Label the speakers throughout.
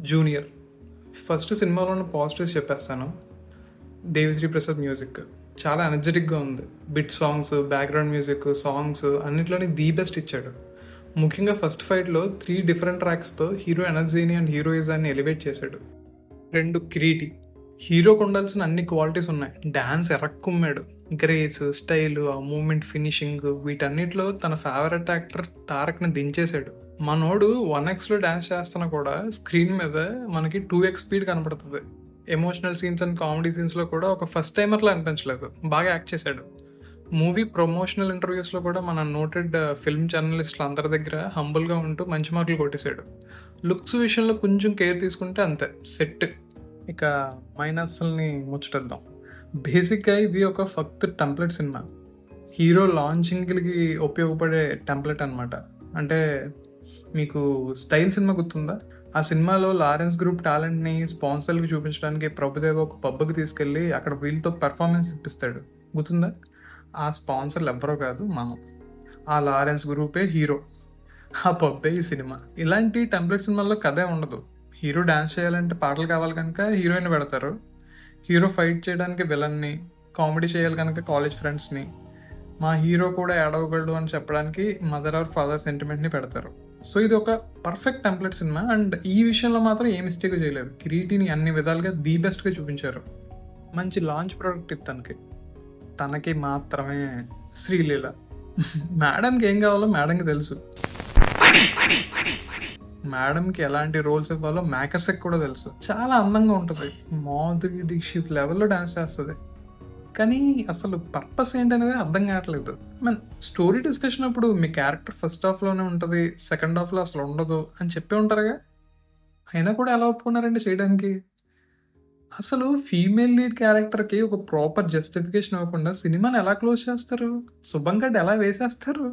Speaker 1: Junior. First సినిమాలో ఉన్న positives చెప్పేస్తాను. దేవిశ్రీ ప్రసాద్ మ్యూజిక్ చాలా ఎనర్జెటిక్గా ఉంది. Bit songs, background music, songs అన్నిట్లోని ది బెస్ట్ ఇచ్చాడు. ముఖ్యంగా ఫస్ట్ ఫైట్లో 3 డిఫరెంట్ ట్రాక్స్తో హీరో ఎనర్జీని అండ్ హీరోయిజాన్ని ఎలివేట్ చేశాడు. 2 కిరీటి. హీరోకు ఉండాల్సిన అన్ని క్వాలిటీస్ ఉన్నాయి. డ్యాన్స్ ఎరక్కుమ్మాడు. గ్రేస్, స్టైల్, ఆ మూమెంట్, ఫినిషింగ్ వీటన్నిటిలో తన ఫేవరెట్ యాక్టర్ తారక్ని దించేశాడు. మనోడు 1xలో డ్యాన్స్ చేస్తున్నా కూడా స్క్రీన్ మీద మనకి 2x స్పీడ్ కనపడుతుంది. ఎమోషనల్ సీన్స్ అండ్ కామెడీ సీన్స్లో కూడా ఒక ఫస్ట్ టైమర్లో అనిపించలేదు. బాగా యాక్ట్ చేశాడు. మూవీ ప్రమోషనల్ ఇంటర్వ్యూస్లో కూడా మన నోటెడ్ ఫిల్మ్ జర్నలిస్టులు అందరి దగ్గర హంబుల్గా ఉంటూ మంచి మార్కులు కొట్టేశాడు. లుక్స్ విషయంలో కొంచెం కేర్ తీసుకుంటే అంతే సెట్. ఇక మైనస్ని ముచ్చటద్దాం. బేసిక్గా ఇది ఒక ఫక్త్ టెంప్లెట్ సినిమా. హీరో లాంచింగ్కి ఉపయోగపడే టెంప్లెట్ అనమాట. అంటే మీకు స్టైల్ సినిమా గుర్తుందా? ఆ సినిమాలో లారెన్స్ గ్రూప్ టాలెంట్ని స్పాన్సర్కి చూపించడానికి ప్రభుదేవ ఒక పబ్కి తీసుకెళ్ళి అక్కడ వీళ్ళతో పెర్ఫార్మెన్స్ ఇప్పిస్తాడు. గుర్తుందా? ఆ స్పాన్సర్లు ఎవ్వరో కాదు, మనం. ఆ లారెన్స్ గ్రూపే హీరో, ఆ పబ్బే ఈ సినిమా. ఇలాంటి టెంప్లెట్ సినిమాల్లో కథే ఉండదు. హీరో డ్యాన్స్ చేయాలంటే పాటలు కావాలి కనుక హీరోయిన్ పెడతారు. హీరో ఫైట్ చేయడానికి విలన్ని, కామెడీ చేయాలి కనుక కాలేజ్ ఫ్రెండ్స్ని, మా హీరో కూడా ఏడవగలడు అని చెప్పడానికి మదర్ ఆర్ ఫాదర్ సెంటిమెంట్ని పెడతారు. సో ఇది ఒక పర్ఫెక్ట్ టెంప్లెట్ సినిమా. అండ్ ఈ విషయంలో మాత్రం ఏ మిస్టేక్ చేయలేదు. కిరీటిని అన్ని విధాలుగా ది బెస్ట్గా చూపించారు. మంచి లాంచ్ ప్రోడక్ట్ తనకి. తనకి మాత్రమే శ్రీలీల. మేడంకి ఏం కావాలో మేడంకి తెలుసు. మేడంకి ఎలాంటి రోల్స్ ఇవ్వాలో మేకర్స్కి కూడా తెలుసు. చాలా అందంగా ఉంటుంది. మాధురి దీక్షిత్ లెవెల్లో డాన్స్ చేస్తుంది. కానీ అసలు పర్పస్ ఏంటనేది అర్థం కావట్లేదు. స్టోరీ డిస్కషన్ అప్పుడు మీ క్యారెక్టర్ ఫస్ట్ హాఫ్లోనే ఉంటుంది, సెకండ్ హాఫ్లో అసలు ఉండదు అని చెప్పే ఉంటారుగా. అయినా కూడా ఎలా ఒప్పుకున్నారండి చేయడానికి? అసలు ఫీమేల్ లీడ్ క్యారెక్టర్కి ఒక ప్రాపర్ జస్టిఫికేషన్ ఇవ్వకుండా సినిమాని ఎలా క్లోజ్ చేస్తారు? శుభం గడ్ ఎలా వేసేస్తారు?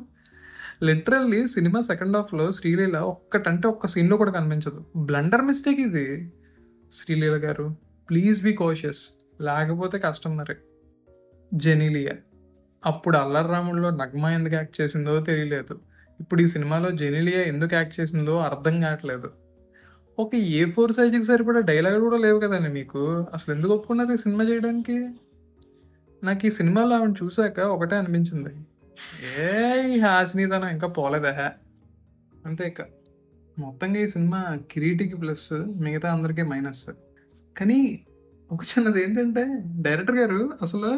Speaker 1: లిటరల్లీ సినిమా సెకండ్ హాఫ్లో శ్రీలీల ఒక్కటంటే ఒక్క సీన్లో కూడా కనిపించదు. బ్లండర్ మిస్టేక్ ఇది. శ్రీలీల గారు ప్లీజ్ బీ కాషియస్, లేకపోతే కష్టం. మరి జెనీలియా అప్పుడు అల్లర్రాముడిలో నగ్మా ఎందుకు యాక్ట్ చేసిందో తెలియలేదు. ఇప్పుడు ఈ సినిమాలో జెనీలియా ఎందుకు యాక్ట్ చేసిందో అర్థం కావట్లేదు. ఒక A4 సైజుకి సరిపడా డైలాగ్ కూడా లేవు కదండి మీకు. అసలు ఎందుకు ఒప్పుకున్నారు ఈ సినిమా చేయడానికి? నాకు ఈ సినిమాలో ఆవిడ చూశాక ఒకటే అనిపించింది, ఈ హాసినితనం ఇంకా పోలేదా. అంతే. ఇక మొత్తంగా ఈ సినిమా కిరీటికి ప్లస్, మిగతా అందరికీ మైనస్. కానీ ఒక చిన్నది ఏంటంటే, డైరెక్టర్ గారు అసలు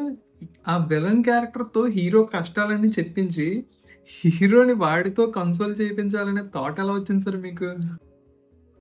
Speaker 1: ఆ విలన్ క్యారెక్టర్తో హీరో కష్టాలన్నీ చెప్పించి హీరోని వాడితో కన్సోల్ చేయించాలనే థాట్ ఎలా వచ్చింది సార్ మీకు?